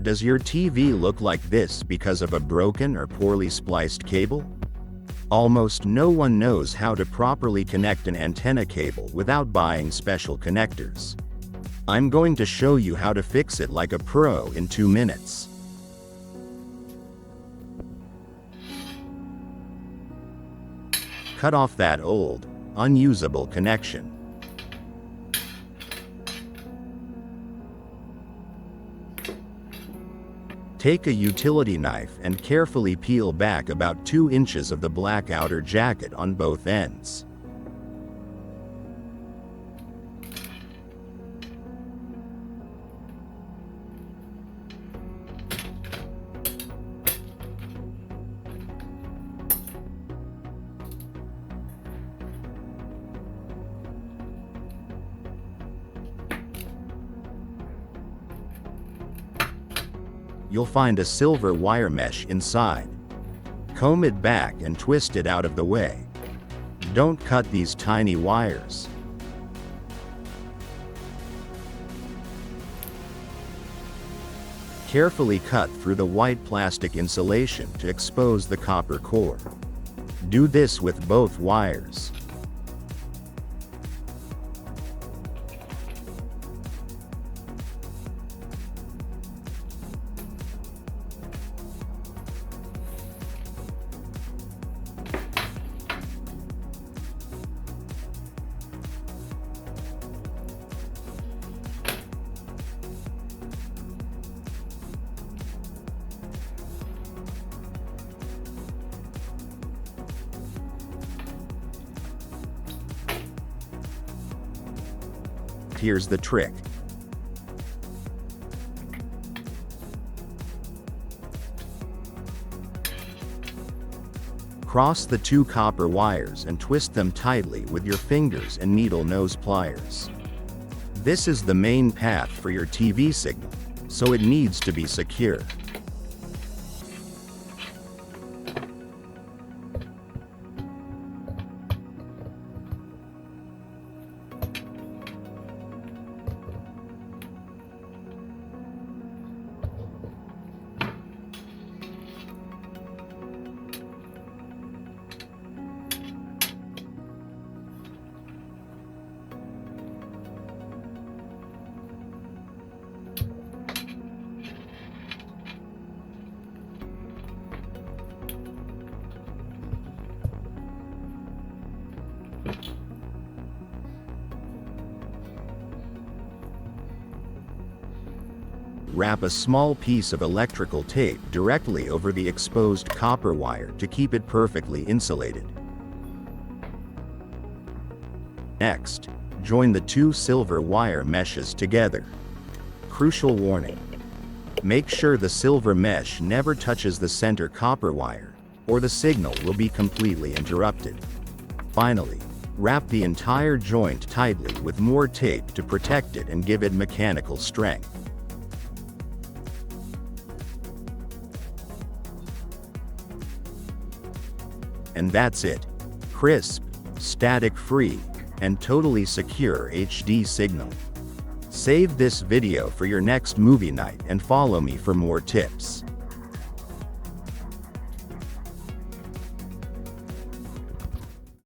Does your TV look like this because of a broken or poorly spliced cable? Almost no one knows how to properly connect an antenna cable without buying special connectors. I'm going to show you how to fix it like a pro in 2 minutes. Cut off that old, unusable connection. Take a utility knife and carefully peel back about 2 inches of the black outer jacket on both ends. You'll find a silver wire mesh inside. Comb it back and twist it out of the way. Don't cut these tiny wires. Carefully cut through the white plastic insulation to expose the copper core. Do this with both wires. Here's the trick. Cross the 2 copper wires and twist them tightly with your fingers and needle nose pliers. This is the main path for your TV signal, so it needs to be secure. Wrap a small piece of electrical tape directly over the exposed copper wire to keep it perfectly insulated. Next, join the 2 silver wire meshes together. Crucial warning: make sure the silver mesh never touches the center copper wire, or the signal will be completely interrupted. Finally, wrap the entire joint tightly with more tape to protect it and give it mechanical strength. And that's it. Crisp, static-free, and totally secure HD signal. Save this video for your next movie night and follow me for more tips.